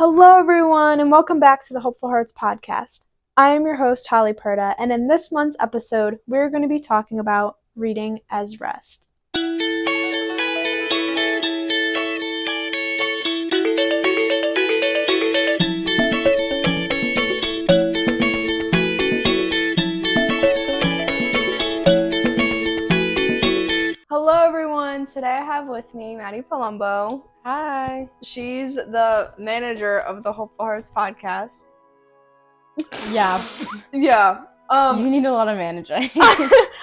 Hello, everyone, and welcome back to the Hopeful Hearts podcast. I am your host, Holly Perda, and in this month's episode, we're going to be talking about reading as rest. Hello, everyone. Today I have with me Maddie Palumbo. Hi. She's the manager of the Hopeful Hearts podcast. Yeah. Yeah. You need a lot of managing.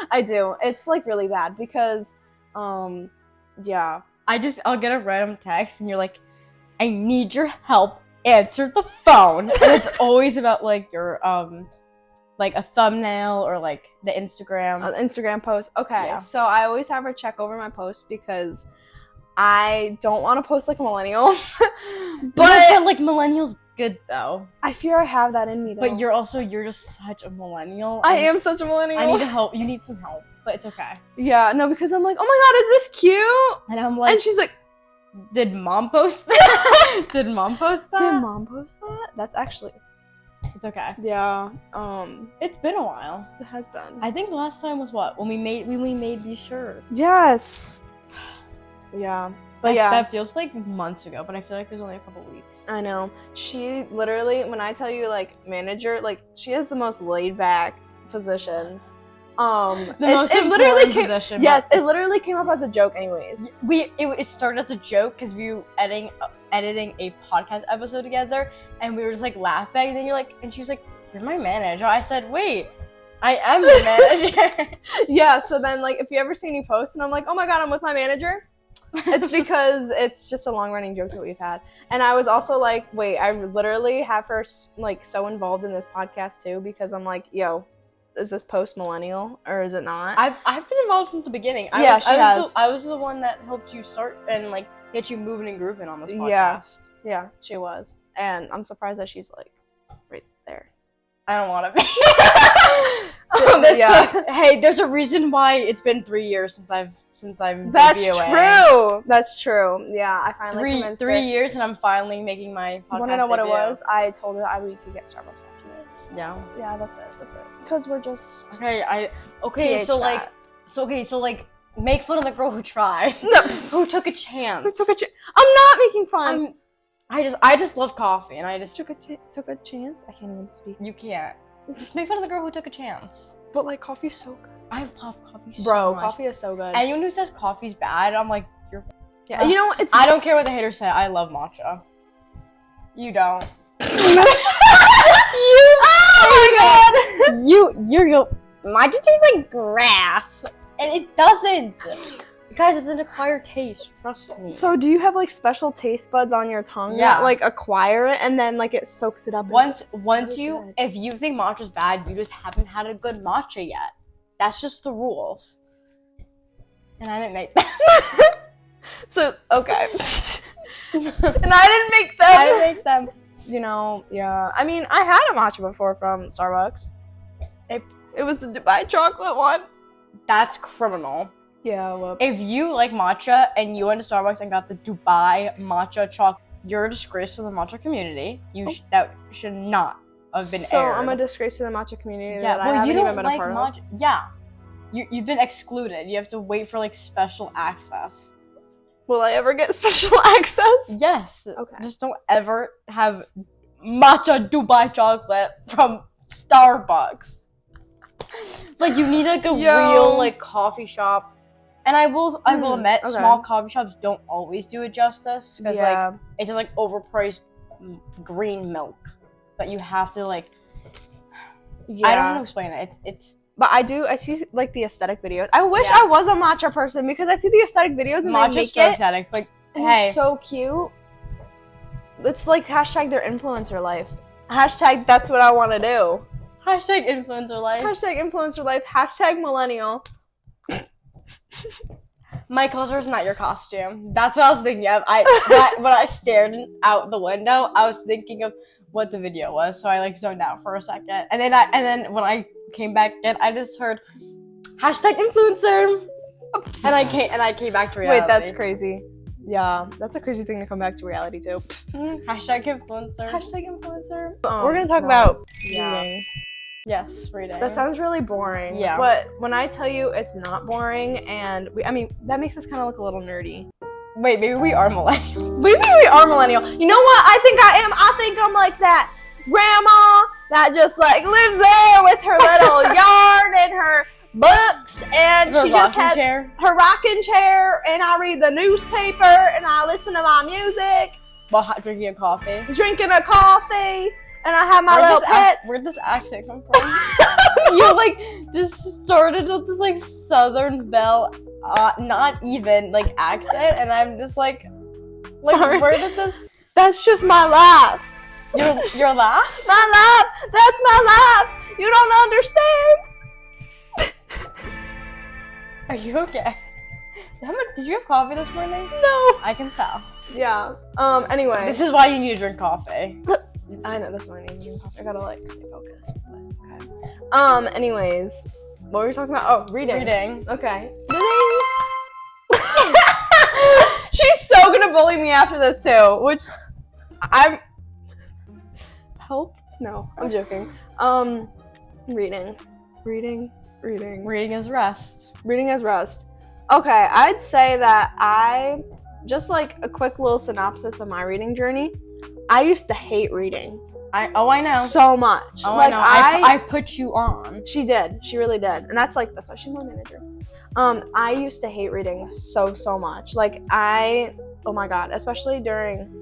I do. It's like really bad because, yeah. I'll get a random text and you're like, I need your help. Answer the phone. And it's always about like your like a thumbnail or like the Instagram. An Instagram post. Okay, Yeah. So I always have her check over my posts because I don't want to post like a millennial. but like millennials good though. I fear I have that in me though. But you're just such a millennial. I am such a millennial. I need to help. You need some help, but it's okay. Yeah, no, because I'm like, oh my god, is this cute? And I'm like, and she's like, did mom post that? Did mom post that? Did mom post that? That's actually. It's okay. Yeah. It's been a while. It has been. I think the last time was what? When we made these shirts. Yes. Yeah. But yeah. That feels like months ago, but I feel like there's only a couple weeks. I know. She literally, when I tell you like manager, like she has the most laid back position. The most important position. Yes, it literally came up as a joke anyways. It started as a joke because we were editing a podcast episode together and we were just like laughing and then she was like, you're my manager. I said, wait, I am the manager. Yeah, so then like if you ever see any posts and I'm like, oh my god, I'm with my manager, it's because it's just a long running joke that we've had. And I was also like, wait, I literally have her like so involved in this podcast too because I'm like, yo, is this post millennial or is it not? I've been involved since the beginning. She has. I was the one that helped you start and like get you moving and grooving on this podcast. Yeah, she was. And I'm surprised that she's like right there. I don't want to be. Hey, there's a reason why it's been 3 years since I've That's true. That's true. Yeah, I finally commenced 3 years and I'm finally making my podcast. You want to know what it was? I told her we could get Starbucks after this. Yeah. Yeah, that's it. Because we're just so make fun of the girl who tried. No. Who took a chance. I'm not making fun. I just love coffee and I just took a chance. I can't even speak. You can't. Just make fun of the girl who took a chance. But like coffee's so good. I love coffee so Bro, much. coffee is so good. Anyone who says coffee's bad, I'm like, you're. Yeah, you know it's. I don't care what the haters say. I love matcha. You don't. Oh my god! You're matcha tastes like grass, and it doesn't. Guys, it's an acquired taste. Trust me. So, do you have like special taste buds on your tongue that like acquire it and then like it soaks it up? If you think matcha's bad, you just haven't had a good matcha yet. That's just the rules. And I didn't make them. So okay. And I didn't make them. I didn't make them. You know, yeah. I mean, I had a matcha before from Starbucks. It was the Dubai chocolate one. That's criminal. Yeah, whoops. If you like matcha and you went to Starbucks and got the Dubai matcha chocolate, you're a disgrace to the matcha community. That should not have been aired. So I'm a disgrace to the matcha community. Yeah, that I haven't you don't even been like a part matcha. Of. Yeah, you've been excluded. You have to wait for like special access. Will I ever get special access? Yes. Okay. Just don't ever have matcha Dubai chocolate from Starbucks. Like you need like a real like coffee shop. And I will admit, small coffee shops don't always do it justice because like it's just like overpriced green milk, but you have to like. Yeah. I don't know how to explain it. It's. But I see like the aesthetic videos. I wish I was a matcha person because I see the aesthetic videos and matcha's they make so aesthetic, but hey, it's so cute. It's like hashtag their influencer life. Hashtag that's what I want to do. Hashtag influencer life. Hashtag influencer life. Hashtag millennial. My culture is not your costume. That's what I was thinking of. When I stared out the window, I was thinking of what the video was. So I like zoned out for a second, and then when I came back in, I just heard hashtag influencer, and I came back to reality. Wait, that's crazy. Yeah, that's a crazy thing to come back to reality too. Hashtag influencer. Hashtag influencer. We're gonna talk about reading. Yes, reading. That sounds really boring. Yeah. But when I tell you it's not boring, and that makes us kind of look a little nerdy. Wait, maybe we are millennials. Maybe we are millennial. You know what? I think I am. I think I'm like that grandma that just like lives there with her little yarn and her books, and Her she just has chair. her rocking chair, and I read the newspaper, and I listen to my music, While drinking a coffee. drinking a coffee, and I have my little pets. Where'd this accent come from? You like just started with this like Southern Belle, not even like accent, and I'm just like Sorry. Where did this? That's just my life. Your laugh? My life. That's my life. You don't understand. Are you okay? Did you have coffee this morning? No. I can tell. Yeah. Anyway. This is why you need to drink coffee. I know, that's why I need to drink coffee. I gotta like stay focused. But, okay. Anyways, what were we talking about? Oh, reading. Reading. Okay. She's so gonna bully me after this too, which I'm. Help? No, I'm joking. Reading. Reading is rest. Reading as rest. Okay, I'd say that just like a quick little synopsis of my reading journey. I used to hate reading. I know. So much. Oh, like, I know. I put you on. She did. She really did. And that's why she's my manager. I used to hate reading so much. Like oh my God, especially during,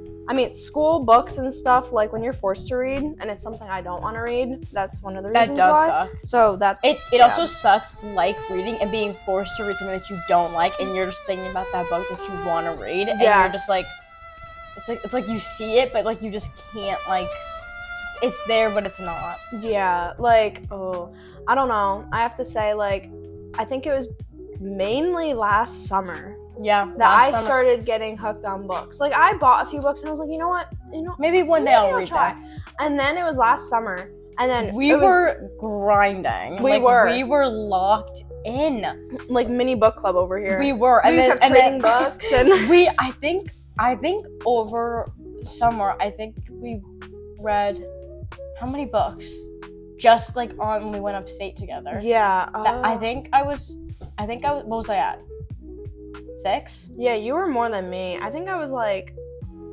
school books and stuff, like when you're forced to read and it's something I don't want to read, that's one of the reasons why. That does suck. So that it also sucks like reading and being forced to read something that you don't like and you're just thinking about that book that you want to read and you're just like it's like you see it but like you just can't like it's there but it's not. Yeah, like I don't know. I have to say like I think it was mainly last summer. Yeah. That I started getting hooked on books. Like I bought a few books and I was like, you know what? Maybe one day I'll read try. that. And then it was last summer. And then we were grinding. We were locked in. Like mini book club over here. We were. And kept trading books and I think over summer we read how many books? Just like on when we went upstate together. Yeah. I think I was what was I at? 6? Yeah, you were more than me. I think I was like 3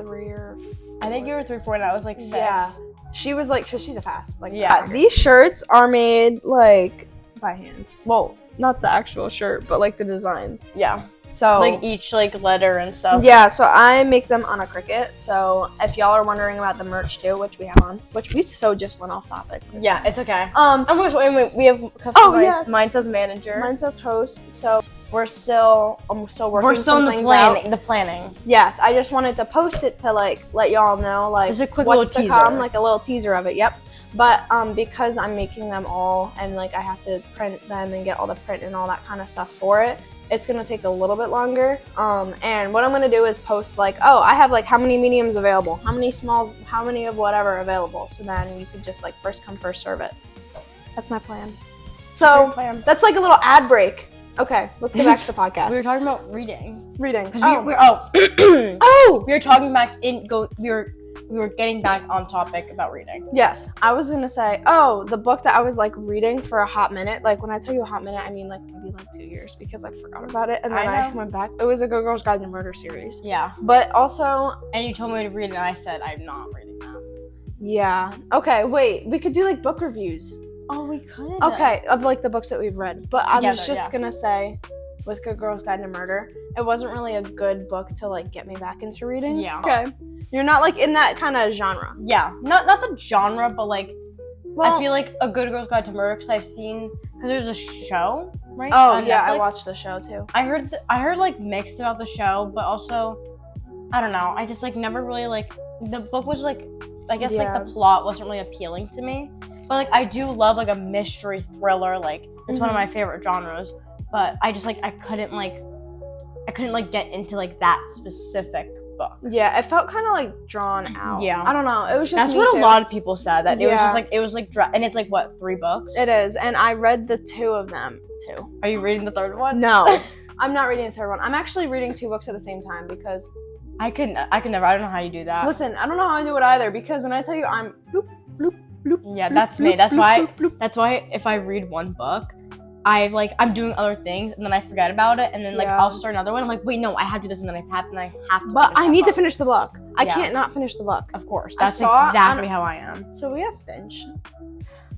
or 4. I think you were 3, 4, and I was like 6. Yeah. She was like, cause she's a fast. Like, yeah. These shirts are made like by hand. Well, not the actual shirt, but like the designs. Yeah. So like each like letter and stuff. Yeah, so I make them on a Cricut. So if y'all are wondering about the merch too, which we have on, which we just went off topic. Yeah, it's okay. Wait, we have yes. Mine says manager. Mine says host. So we're still working. We're still some in things the planning. Yes, I just wanted to post it to like let y'all know like just a quick what's little to teaser. come, like a little teaser of it. Yep. But because I'm making them all and like I have to print them and get all the print and all that kind of stuff for it, it's gonna take a little bit longer. And what I'm gonna do is post like, I have like how many mediums available, how many smalls, how many of whatever available. So then you could just like first come, first serve it. That's my plan. So that's like a little ad break. Okay, let's get back to the podcast. We were talking about reading. We were talking back we were getting back on topic about reading. Yes, I was gonna say, the book that I was like reading for a hot minute. Like when I tell you a hot minute, I mean like maybe like 2 years because I forgot about it and then I went back. It was a Good Girl's Guide to Murder series. Yeah. But also, and you told me to read it, and I said I'm not reading that. Yeah. Okay. Wait. We could do like book reviews. Oh, we could. Okay, of like the books that we've read. But Together, I was just gonna say, with Good Girl's Guide to Murder, it wasn't really a good book to like get me back into reading. Yeah. Okay. You're not like in that kind of genre. Yeah. Not the genre, but like, I feel like a Good Girl's Guide to Murder because there's a show, right? Oh yeah, I watched the show too. I heard like mixed about the show, but also, I don't know. I just like never really like the book was like, I guess like the plot wasn't really appealing to me. But like I do love like a mystery thriller, like it's one of my favorite genres. But I just like I couldn't get into like that specific book. Yeah, it felt kind of like drawn out. Yeah, I don't know. It was just that's what a lot of people said, that it was just like and it's like what, 3 books? It is, and I read the 2 of them too. Are you reading the 3rd one? No. I'm not reading the third one. I'm actually reading 2 books at the same time because I could never. I don't know how you do that. listen, I don't know how I do it either because when I tell you I'm bloop, bloop, bloop. Yeah, bloop, that's me. bloop, That's bloop, why. bloop, bloop. That's why if I read one book, I'm doing other things and then I forget about it and then like Yeah. I'll start another one. I'm like, wait, no, I have to do this and then I have to. But I need to finish finish the book. I Yeah. can't not finish the book. that book. Of course, I that's saw exactly how I am. So we have Finch.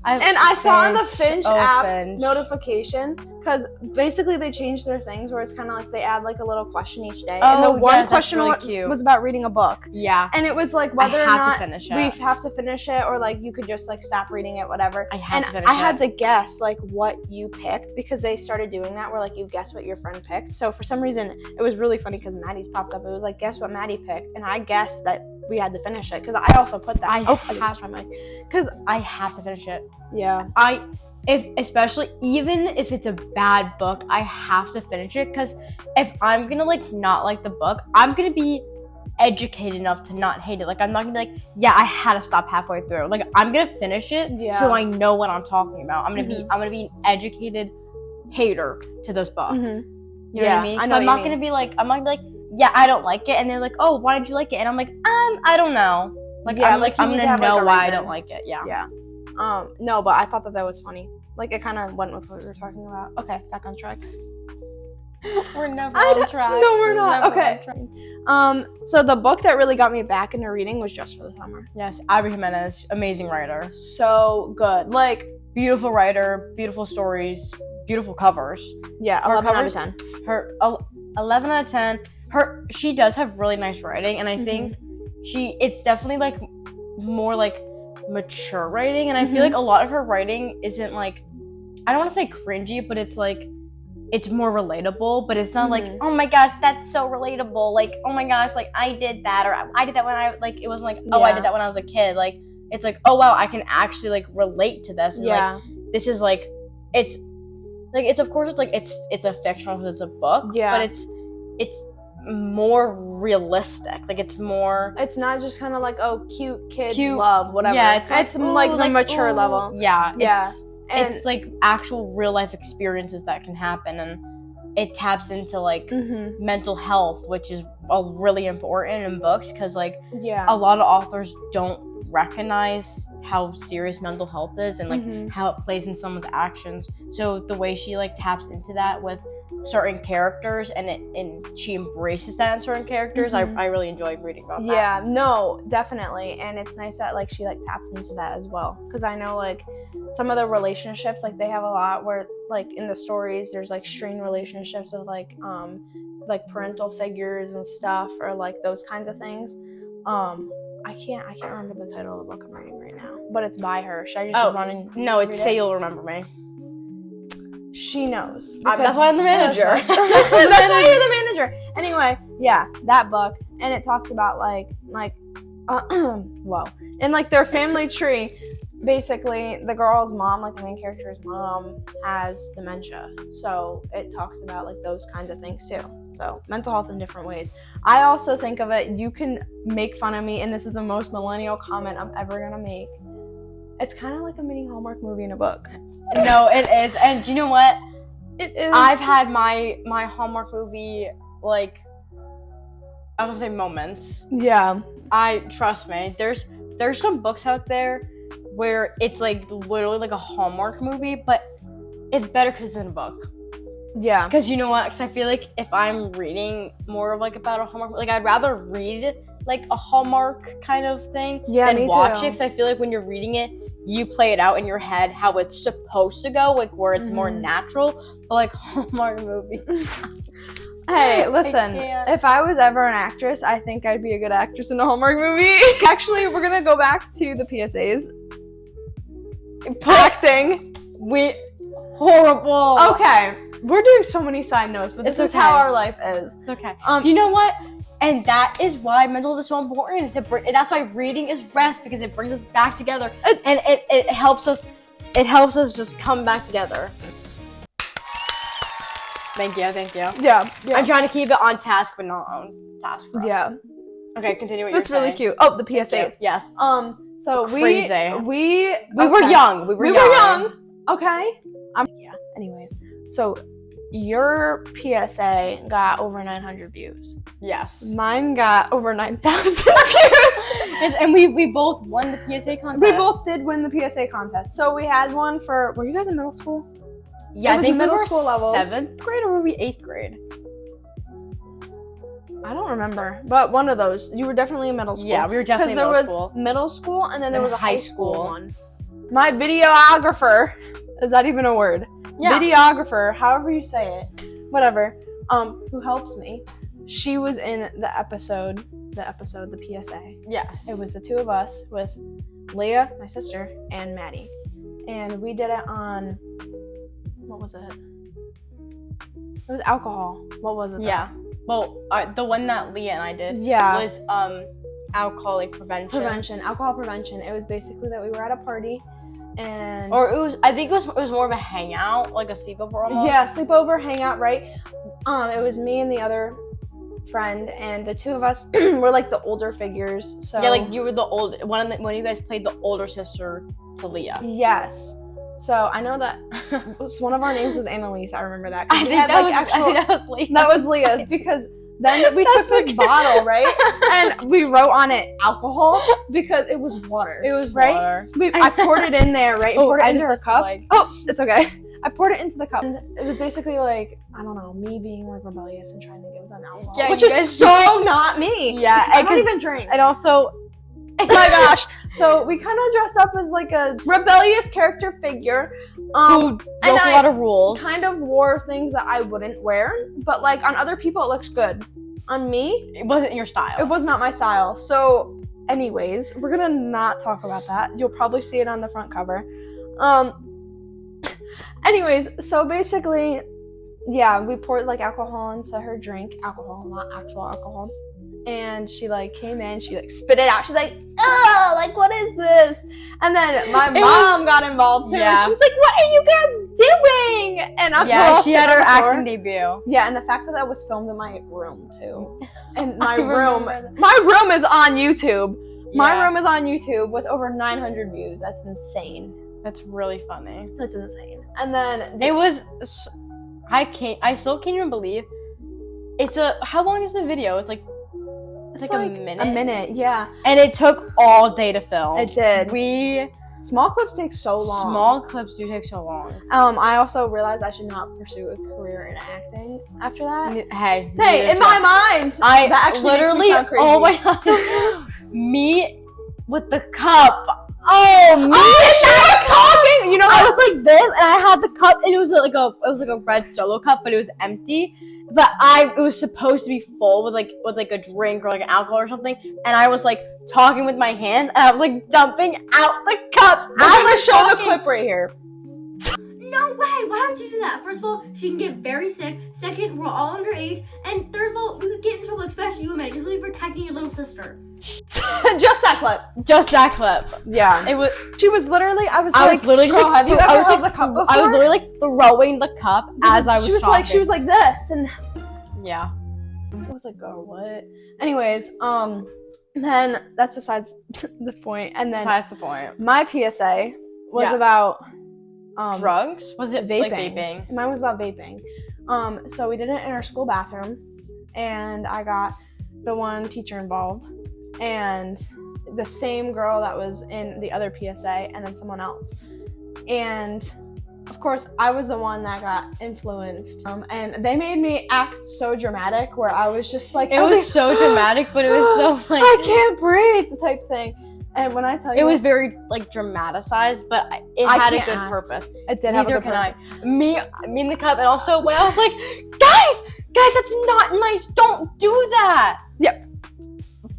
And I saw on the Finch app Finch. notification because basically they changed their things where it's kind of like they add like a little question each day. Oh, and the one yes, that's question really cute. was about reading a book. Yeah. And it was like whether I or have not to finish it. we have to finish it or like you could just like stop reading it, whatever. I had to finish I had it. to guess like what you picked because they started doing that where like you guess what your friend picked. So for some reason it was really funny because Maddie's popped up. It was like guess what Maddie picked, and I guessed that we had to finish it because I also put that. I just tried my because I have to finish it. yeah. Especially even if it's a bad book, I have to finish it because if I'm gonna like not like the book, I'm gonna be educated enough to not hate it. Like I'm not gonna be like, yeah, I had to stop halfway through. Like I'm gonna finish it so I know what I'm talking about. I'm gonna be an educated hater to this book. Mm-hmm. You know what I mean? So I'm not gonna be like, yeah, I don't like it, and they're like, oh, why did you like it? And I'm like, I don't know. Like Yeah, I'm like, I'm you need gonna to have, know like, a why I reason. don't like it. Yeah. Yeah. No, but I thought that was funny. Like it kind of went with what we were talking about. Okay, back on track. We're never on track. No, we're not. Never Okay. on track. So the book that really got me back into reading was Just for the Summer. Yes, Abby Jimenez, amazing writer. So good. Like, Beautiful writer, beautiful stories, beautiful covers. yeah, Her 11 out of covers- 10. Her 11 out of 10. She does have really nice writing, and I think it's definitely like more like mature writing, and I feel like a lot of her writing isn't like, I don't want to say cringy, but it's like it's more relatable, but it's not like, oh my gosh, that's so relatable, like, oh my gosh, like I did that, or I did that when I like, it wasn't like, oh, I did that when I was a kid. Like it's like, oh wow, I can actually like relate to this, and like this is like, it's of course it's like it's a fictional because it's a book, but it's more realistic. Like it's not just kind of like, oh, cute love, whatever. Yeah, it's like the mature level. Yeah. And it's like actual real life experiences that can happen, and it taps into like mental health, which is really important in books because like a lot of authors don't recognize how serious mental health is and like how it plays in someone's actions. So the way she like taps into that with certain characters and she embraces that in certain characters, I really enjoyed reading about that. Yeah, no, definitely. And it's nice that like she like taps into that as well, because I know like some of the relationships, like they have a lot where like in the stories there's like strained relationships with like parental figures and stuff, or like those kinds of things. I can't remember the title of the book I'm reading right now, but it's by her. Should I just run and no, it's Say You'll Remember Me. She knows. That's why I'm the manager. That's why you're the manager. Anyway, yeah, that book, and it talks about whoa, and like their family tree. Basically, the girl's mom, like the main character's mom, has dementia. So it talks about like those kinds of things too. So mental health in different ways. I also think of it, you can make fun of me, and this is the most millennial comment I'm ever gonna make. It's kind of like a mini Hallmark movie in a book. No, it is. And do you know what? It is. I've had my Hallmark movie, like, I would say moments. Yeah. Trust me, there's some books out there where it's like literally like a Hallmark movie, but it's better because it's in a book. Yeah. Because you know what? Because I feel like if I'm reading more of like about a Hallmark, like I'd rather read like a Hallmark kind of thing than watch it. Because I feel like when you're reading it, you play it out in your head how it's supposed to go, like where it's more natural. But like Hallmark movies. Hey, listen, if I was ever an actress, I think I'd be a good actress in a Hallmark movie. Actually, we're gonna go back to the PSAs. Acting. Horrible. Okay, we're doing so many side notes, but this is how our life is. It's okay. Do you know what? And that is why mental health is so important. That's why reading is rest, because it brings us back together, and it helps us. It helps us just come back together. Thank you. Yeah. I'm trying to keep it on task, but not on task. Yeah. Okay, continue what you're saying. That's really cute. Oh, the PSAs. Yes. So Crazy. we were young. We were young. Okay. Yeah. Anyways, so your PSA got over 900 views. Yes. Mine got over 9,000 views. Yes, and we both won the PSA contest. We both did win the PSA contest. So we had one for, were you guys in middle school? Yeah, I think middle we were school levels. 7th grade or were we 8th grade? I don't remember, but one of those. You were definitely in middle school. Yeah, we were definitely in middle school. school. Because there was middle school and then there And was a high high school school. one. My videographer, is that even a word? Yeah. Videographer, however you say it, whatever, who helps me, she was in the episode, the PSA. Yes. It was the two of us with Leah, my sister, and Maddie. And we did it on, what was it? It was alcohol. What was it? Yeah. Well, the one that Leah and I did was alcoholic prevention. Alcohol prevention. It was basically that we were at a party, and I think it was more of a hangout, like a sleepover almost. Yeah, sleepover, hangout, right? It was me and the other friend, and the two of us were like the older figures. So yeah, like you were the old one. When you guys played the older sister to Leah. Yes. So I know that one of our names was Annalise. I remember that. I think that was Leah. That was Leah's because then we took this bottle, right? And we wrote on it alcohol because it was water. It was right? water. I poured it in there, right? Poured it into her cup. Like... Oh, it's okay. I poured it into the cup. And it was basically like, I don't know, me being like rebellious and trying to give them alcohol. Yeah, which is so not me. Yeah. I don't even drink. And also, oh my gosh. So we kind of dressed up as like a rebellious character figure. Who broke a lot of rules. Kind of wore things that I wouldn't wear, but like on other people it looks good. On me, it wasn't your style. It was not my style. So anyways, we're gonna not talk about that. You'll probably see it on the front cover. Anyways, so basically, yeah, we poured like alcohol into her drink. Alcohol, not actual alcohol. And she like came in, she like spit it out. She's like, "Oh, like what is this?" And then my mom got involved too. Yeah. She was like, "What are you guys doing?" And she had her acting debut. Yeah, and the fact that was filmed in my room too. And my room is on YouTube. Yeah. My room is on YouTube with over 900 views. That's insane. That's really funny. That's insane. And then it was. I still can't even believe. How long is the video? It's like a minute. A minute, yeah. And it took all day to film. It did. Small clips take so long. Small clips do take so long. I also realized I should not pursue a career in acting after that. Hey, in my mind, that actually literally makes me sound crazy. Oh my god, me with the cup. Oh, me! I was talking. You know, I was like this, and I had the cup, and it was like a red Solo cup, but it was empty. But it was supposed to be full with like a drink or like an alcohol or something, and I was like talking with my hand, and I was like dumping out the cup. As I show the clip right here. No way! Why would you do that? First of all, she can get very sick. Second, we're all underage. And third of all, we could get in trouble, especially you and Maddie. You're really protecting your little sister. Just that clip. Just that clip. Yeah. It was. She was literally. I was literally girl, like, have you ever held the cup before? I was literally like throwing the cup as I was. She was like this, and yeah. I was like, oh, what? Anyways, then that's besides the point. And then besides the point. My PSA was about drugs. Was it vaping? Like vaping? Mine was about vaping. So we did it in our school bathroom, and I got the one teacher involved, and the same girl that was in the other PSA, and then someone else. And of course, I was the one that got influenced, and they made me act so dramatic, where I was just like, it was so dramatic, but it was so like I can't breathe type thing. And when I tell you, it was very like dramatized, but it had a good purpose. It did have a good purpose. Me in the cup, and also when I was like, guys, that's not nice. Don't do that. Yep.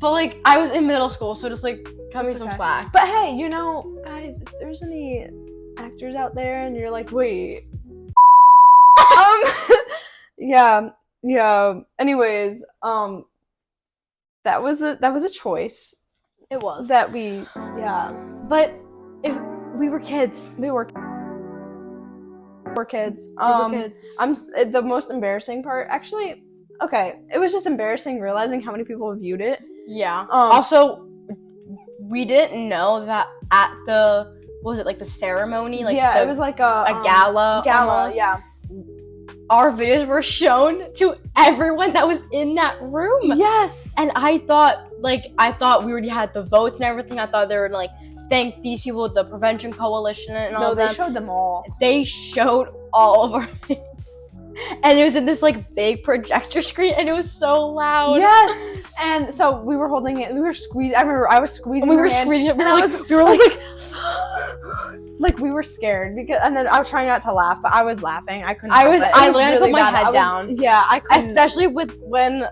But like, I was in middle school, so just like cut me some slack. But hey, you know, guys, if there's any actors out there, and you're like, wait, yeah. Anyways, that was a choice. It was that we, yeah. But if we were kids, we were kids. The most embarrassing part, actually. Okay, it was just embarrassing realizing how many people viewed it. Yeah. Also, we didn't know that at the, what was it, like the ceremony? Like it was like a gala. Gala, almost. yeah. our videos were shown to everyone that was in that room. Yes. And I thought we already had the votes and everything. I thought they were like, thank these people, the Prevention Coalition and all No, they that. showed them all. They showed all of our videos. And it was in this like big projector screen, and it was so loud. Yes. And so we were holding it. We were squeezing. I remember I was squeezing. We were her hand, squeezing it. and I was like, we were scared because, and then I was trying not to laugh, but I was laughing. I couldn't. I help was. it. It I was literally really put my bad. head down. Yeah, I couldn't. Especially with when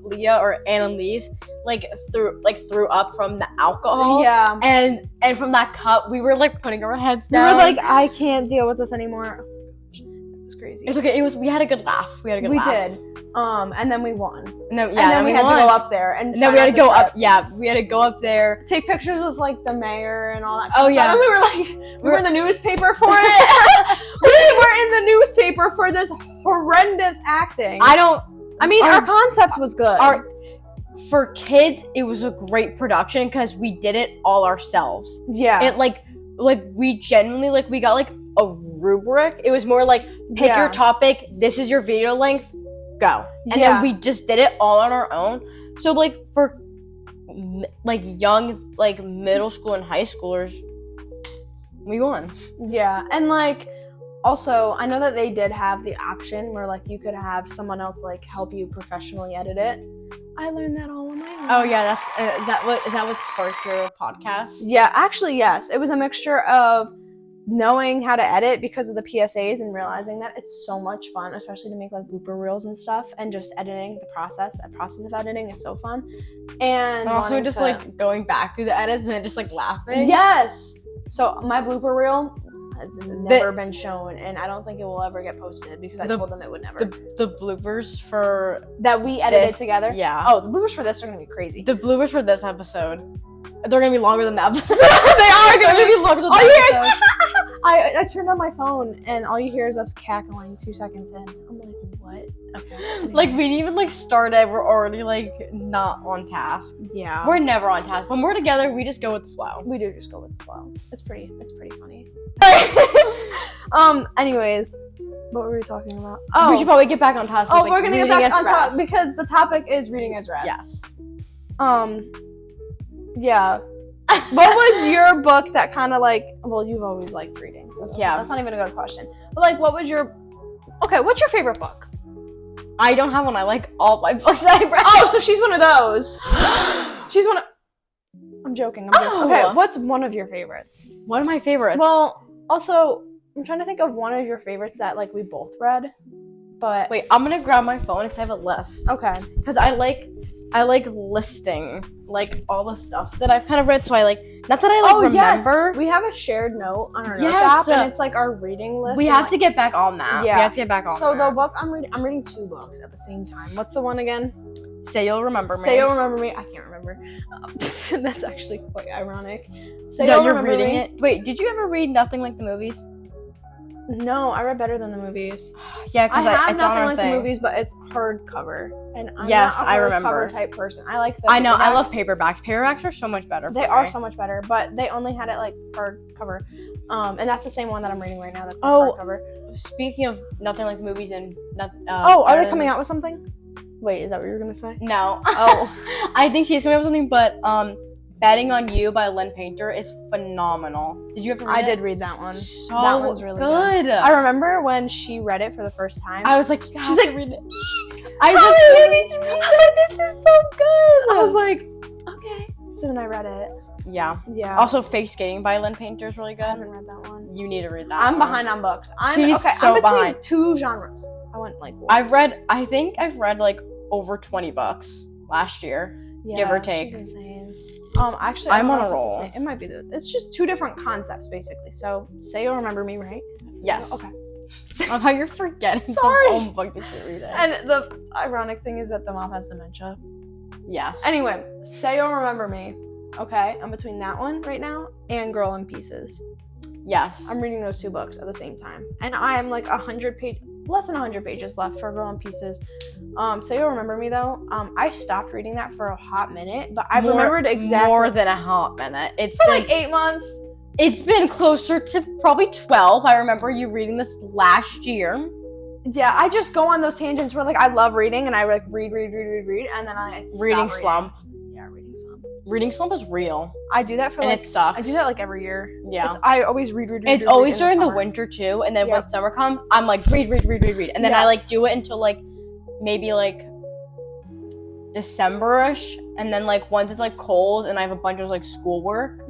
Leah or Annalise like threw up from the alcohol. Yeah. And from that cup, we were like putting our heads We down. were like, I can't deal with this anymore. It's crazy. It's okay. We had a good laugh. We did. And then we won. And then, and then we had to go up there and then we had to go up. Yeah, we had to go up there. take pictures with like the mayor and all that. Oh, stuff. yeah. And we were like, we were in the newspaper for it. We were in the newspaper for this horrendous acting. I mean, our concept was good. For kids, it was a great production because we did it all ourselves. Yeah. It like we genuinely we got like a rubric. It was more like pick your topic. This is your video length. Go. And then we just did it all on our own. So like for like young like middle school and high schoolers, we won. Yeah. And like also, I know that they did have the option where like you could have someone else like help you professionally edit it. I learned that all on my own. Oh yeah, that's is that what sparked your podcast? Yeah, actually yes. It was a mixture of knowing how to edit because of the PSAs and realizing that it's so much fun, especially to make like blooper reels and stuff, and just editing the process of editing is so fun. And also just like going back through the edits and then just like laughing. Yes. So my blooper reel has never been shown, and I don't think it will ever get posted because I told them it would never. The bloopers for that we edited together. Yeah. Oh, the bloopers for this are gonna be crazy. The bloopers for this episode, they're gonna be longer than the episode. They are gonna be longer than the episode. I turned on my phone and all you hear is us cackling 2 seconds in. I'm like, what? Okay. Like we didn't even like start it. We're already like not on task. Yeah. We're never on task. When we're together, we just go with the flow. We do just go with the flow. It's pretty funny. Anyways, what were we talking about? Oh, we should probably get back on task. Oh, with, we're gonna get back on task because the topic is reading as rest. Yes. Yeah. What was your book that kind of like? Well, you've always liked reading, so that's not even a good question. But like, what's your favorite book? I don't have one. I like all my books that I've read. Oh, so she's one of those. She's one of. I'm joking. Oh. Okay, what's one of your favorites? One of my favorites. Well, also, I'm trying to think of one of your favorites that like we both read. But wait, I'm gonna grab my phone because I have a list. Okay. Because I like listing like all the stuff that I've kind of read. So I like not that I like remember. Yes. We have a shared note on our notes Yes. app, and it's like our reading list. We have to get back on that. Yeah. We have to get back on. So that. the book I'm reading 2 books at the same time. What's the one again? Say You'll Remember Me. Say You'll Remember Me. I can't remember. That's actually quite ironic. Say No, You'll you're Remember reading Me. it. Wait, did you ever read Nothing Like the Movies? No, I read better than the movies. Yeah, because I have it's Nothing on Like thing. the Movies, but it's hardcover, and I'm Yes, not a I remember. hardcover type person. I like the. I know. I paperback. love paperbacks. Paperbacks are so much better. They are so much better, but they only had it like hardcover, and that's the same one that I'm reading right now. That's hardcover. Speaking of Nothing Like the Movies and are they coming out with something? Wait, is that what you were gonna say? No. Oh, I think she's coming up with something, but Betting on You by Lynn Painter is phenomenal. Did you ever read it? I did read that one. So that one's really good. I remember when she read it for the first time. I was like, she's like, read it. I need to read it. I was like, this is so good. I was like, okay. So then I read it. Yeah. Yeah. Also, Fake Skating by Lynn Painter is really good. I haven't read that one. You need to read that. I'm behind on books. She's so I'm between behind. 2 genres. I went like. I think I've read like over 20 books last year, give or take. She's insane. Actually, I'm on a roll. It might be it's just 2 different concepts basically. So, Say You'll Remember Me, right? Yes. Okay. Of how you're forgetting Sorry. the whole book that you're reading. And the ironic thing is that the mom has dementia. Yeah. Anyway, Say You'll Remember Me. Okay, I'm between that one right now and Girl in Pieces. Yes. I'm reading those 2 books at the same time, and I am like less than 100 pages left for Girl in Pieces. Say You'll Remember Me though. I stopped reading that for a hot minute, but I remembered exactly more than a hot minute. It's for been like 8 months. It's been closer to probably 12. I remember you reading this last year. Yeah, I just go on those tangents where like I love reading and I like read, and then I Reading stop slump. Yeah, reading slump. Reading slump is real. I do that for And like it sucks. I do that like every year. Yeah. I always read. It's always during the winter too, and then when summer comes, I'm like read, and then I like do it until like maybe like December-ish, and then like once it's like cold and I have a bunch of like schoolwork,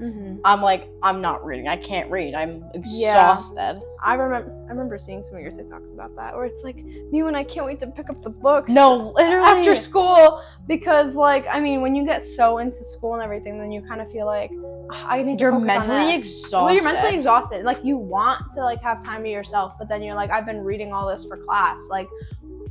I'm like, I'm not reading. I can't read. I'm exhausted. I remember seeing some of your TikToks about that, where it's like me when I can't wait to pick up the books. No, literally after school, because like I mean, when you get so into school and everything, then you kind of feel like I need to focus mentally on this. exhausted. Well, you're mentally exhausted. Like you want to like have time to yourself, but then you're like, I've been reading all this for class. Like,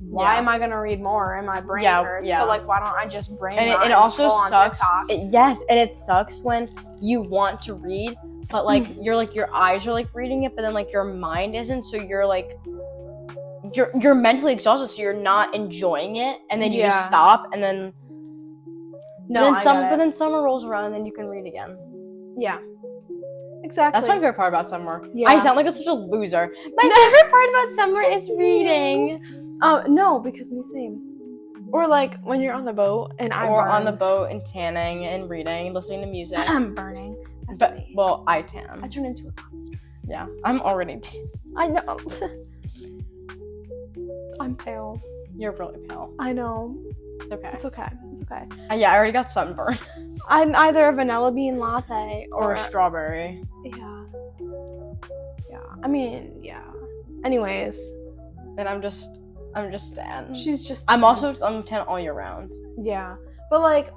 why am I gonna read more? And my brain hurts. So like, why don't I just brain rot and it also sucks. On Yes, and it sucks when you want to read, but like you're like your eyes are like reading it, but then like your mind isn't. So you're like you're mentally exhausted, so you're not enjoying it, and then you just stop, and then but then summer rolls around, and then you can read again. Yeah. Exactly. That's my favorite part about summer. Yeah. I sound like such a loser. My favorite part about summer is reading. No, because me same. Or like when you're on the boat and on the boat and tanning and reading, listening to music. I'm burning. Well, I tan. I turn into a monster. Yeah, I'm already tan. I know. I'm pale. You're really pale. I know. It's okay. It's okay. It's okay. Yeah, I already got sunburn. I'm either a vanilla bean latte or a strawberry. Yeah. Yeah. I mean, yeah. Anyways. And I'm just tan. She's just I'm tan all year round. Yeah. But like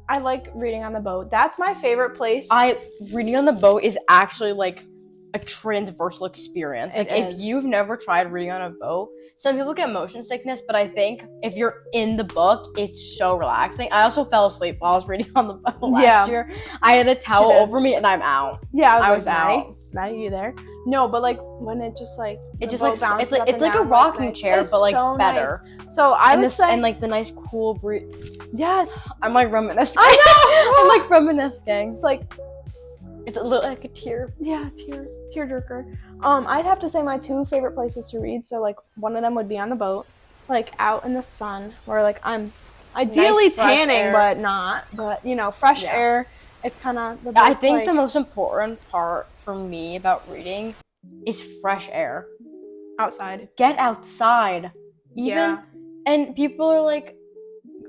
I like reading on the boat. That's my favorite place. Reading on the boat is actually like a transversal experience. Like if you've never tried reading on a boat, some people get motion sickness, but I think if you're in the book, it's so relaxing. I also fell asleep while I was reading on the boat last year. I had a towel over me and I'm out. Yeah, I was out. Maddie, you there? No, but like when it just like it's like a rocking chair, but like so better. Nice. So I would say and like the nice cool breeze. Yes, I'm like reminiscing. I know. I'm like reminiscing. It's like it's a little like a tear. Yeah, tearjerker. I'd have to say my two favorite places to read. So like one of them would be on the boat, like out in the sun, where like I'm ideally nice, tanning, air. But not. But you know, fresh air. It's kind of. I think the most important part for me about reading is fresh air. Outside. Get outside. And people are like,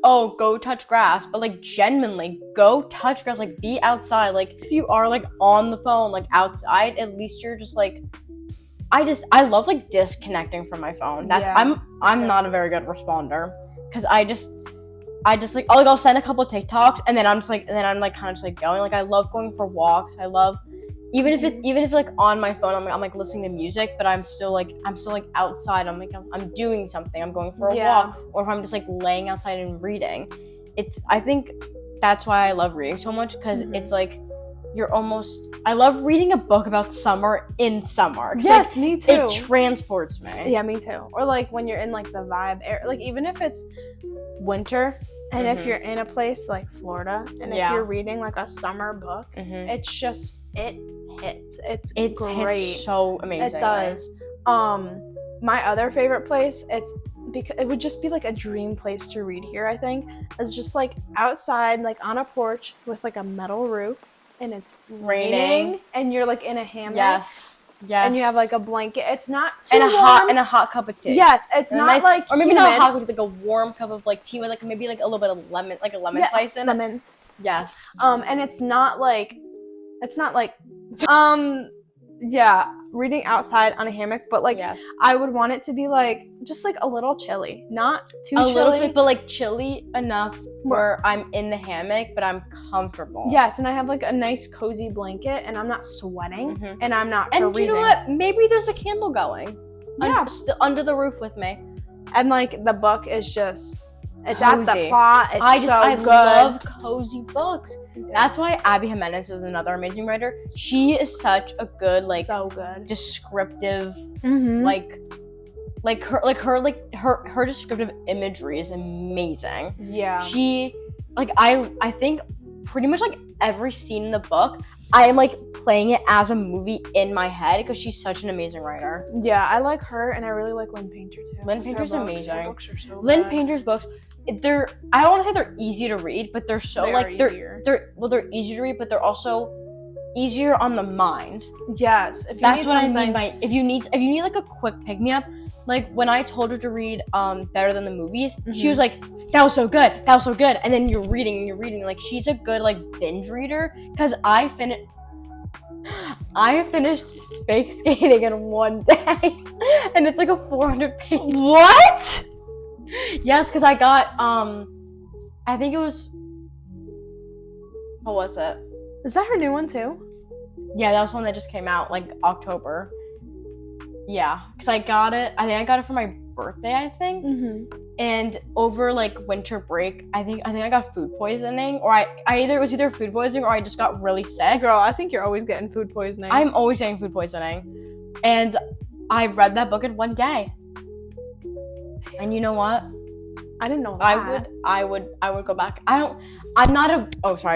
oh, go touch grass, but like genuinely go touch grass, like be outside. Like if you are like on the phone, like outside, at least you're just like I love like disconnecting from my phone. I'm not a very good responder because I just like I'll send a couple of TikToks and then I'm kind of just like going. Like I love going for walks. I love even if like on my phone I'm like listening to music, but I'm still like outside. I'm doing something. I'm going for a walk, or if I'm just like laying outside and reading. I think that's why I love reading so much, because it's like I love reading a book about summer in summer. Yes, like, me too. It transports me. Yeah, me too. Or like when you're in like the vibe air, like even if it's winter and if you're in a place like Florida and if you're reading like a summer book, it's just it hits. It's great. Hits so amazing. It does. My other favorite place, because it would just be like a dream place to read here, I think, is just like outside, like on a porch with like a metal roof, and it's raining and you're like in a hammock. Yes. And you have like a blanket. It's not too and warm. a hot cup of tea. Yes, it's not nice, like or maybe humid. not a hot cup, like a warm cup of like tea with like maybe like a little bit of lemon, like a lemon slice in it. Lemon. Yes. And it's not like reading outside on a hammock, but like I would want it to be like just like a little chilly, not too chilly. Little chilly, but like chilly enough where I'm in the hammock, but I'm comfortable. Yes, and I have like a nice cozy blanket, and I'm not sweating, and I'm not freezing. And you know what? Maybe there's a candle going. Yeah, under the roof with me. And like the book is just. It's cozy. At the plot. I good. Love cozy books. That's why Abby Jimenez is another amazing writer. She is such a good, like, so good, descriptive, like her descriptive imagery is amazing. Yeah. She, like, I think pretty much like every scene in the book, I am like playing it as a movie in my head because she's such an amazing writer. Yeah, I like her, and I really like Lynn Painter too. Lynn Her Painter's books. amazing. Her books are so Lynn good. Painter's books, I don't want to say they're easy to read, but they're so They like are easier. they're easy to read, but they're also easier on the mind. Yes, if you That's need what something, I mean by if you need like a quick pick me up. Like when I told her to read Better Than the Movies, she was like, that was so good, and then you're reading. Like she's a good like binge reader because I finished Fake Skating in one day, and it's like a 400-page. What? Yes, because I got I think it was. What was it? Is that her new one too? Yeah, that was one that just came out like October. Yeah, because I got it. I think I got it for my birthday. I think, and over like winter break, I think I got food poisoning, or I it was either food poisoning or I just got really sick. Girl, I think you're always getting food poisoning. I'm always getting food poisoning, and I read that book in one day. And you know what? I didn't know that. I would go back. I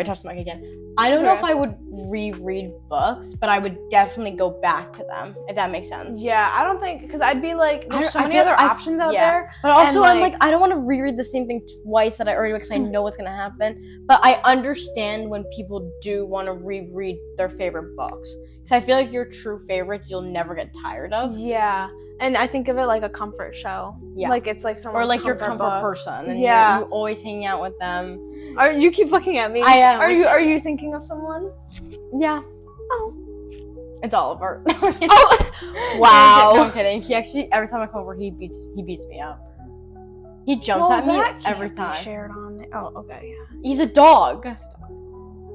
touched the mic again. I don't know if I would reread books, but I would definitely go back to them, if that makes sense. Yeah, I don't think, because I'd be like, there's so many feel- other options out there. But also, and, I'm like, I don't want to reread the same thing twice that I already read because I know what's going to happen. But I understand when people do want to reread their favorite books. Because I feel like your true favorites you'll never get tired of. Yeah. And I think of it like a comfort show. Yeah. Like it's like someone's Or like your comfort book. person. And Yeah. you're always hanging out with them. You keep looking at me. I am. Are you thinking of someone? Yeah. Oh. It's Oliver. Oh. Wow. No, I'm kidding. He actually, every time I come over, he beats me up. He jumps at me every time. Shared on. Oh, okay. Yeah. He's a dog.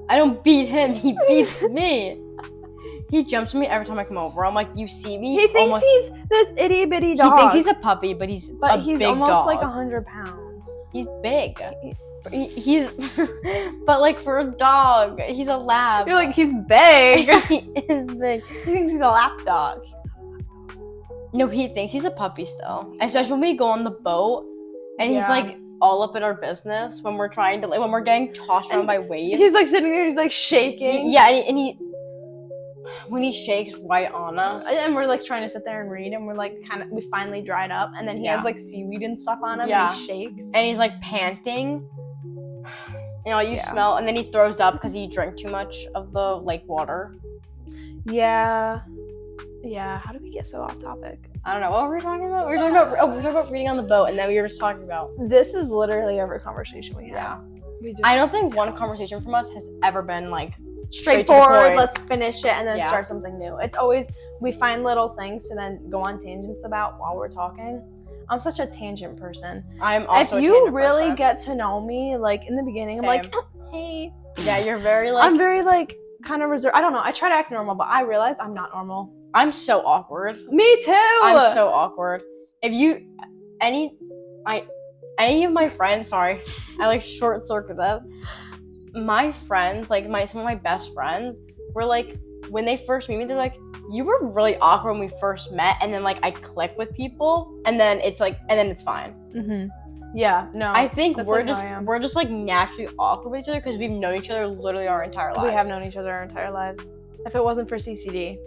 I don't beat him. He beats me. He jumps at me every time I come over. I'm like, you see me? He thinks he's this itty bitty dog. He thinks he's a puppy, but he's a big almost dog. like 100 pounds. He's big. He's, but like for a dog, he's a lab. You're like, he's big. He is big. He thinks he's a lap dog. No, he thinks he's a puppy still. Especially when we go on the boat, and he's like all up in our business when we're trying to, like, when we're getting tossed around by waves. He's like sitting there, he's like shaking. Yeah, and he when he shakes right on us, and we're like trying to sit there and read, and we're like we finally dried up, and then he has like seaweed and stuff on him, and he shakes, and he's like panting. You know, you smell, and then he throws up because he drank too much of the lake water. Yeah. How did we get so off topic? I don't know. What were we talking about? We were talking about reading on the boat, and then we were just talking about. This is literally every conversation we have. Yeah. I don't think one conversation from us has ever been like straightforward. Let's finish it and then start something new. It's always we find little things to then go on tangents about while we're talking. I'm such a tangent person. I'm also. If you really get to know me, like in the beginning, I'm like, hey. Yeah, you're very like. I'm very like kind of reserved. I don't know. I try to act normal, but I realize I'm not normal. I'm so awkward. Me too. I'm so awkward. If you, any of my friends, sorry, I like short circuit that. My friends, like some of my best friends, were like, when they first meet me, they're like, you were really awkward when we first met, and then like I click with people, and then it's like, and then it's fine. Yeah, no. I think we're just like naturally awkward with each other because we've known each other literally our entire lives. We have known each other our entire lives. If it wasn't for CCD.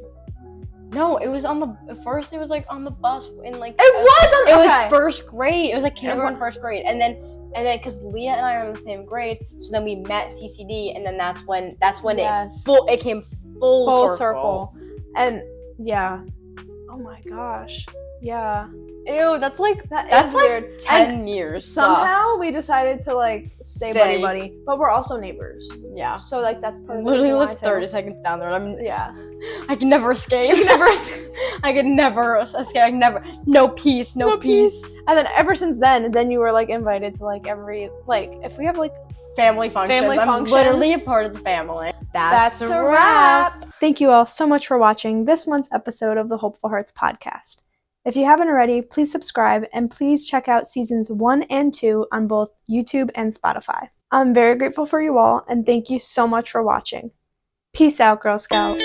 No, it was on the on the bus in like. It was first grade. It was like kindergarten, first grade, and then because Leah and I are in the same grade, so then we met CCD, and then that's when it came full circle. And yeah, oh my gosh, yeah. Ew, that's like weird. 10 years. Somehow we decided to like stay buddy, but we're also neighbors. Yeah. So like that's part of the literally live 30 seconds down there. I can never escape. I could never escape. No peace. No peace. And then ever since then you were like invited to like every if we have like family functions. I'm literally a part of the family. That's a wrap. Thank you all so much for watching this month's episode of the Hopeful Hearts podcast. If you haven't already, please subscribe and please check out seasons 1 and 2 on both YouTube and Spotify. I'm very grateful for you all and thank you so much for watching. Peace out, Girl Scout.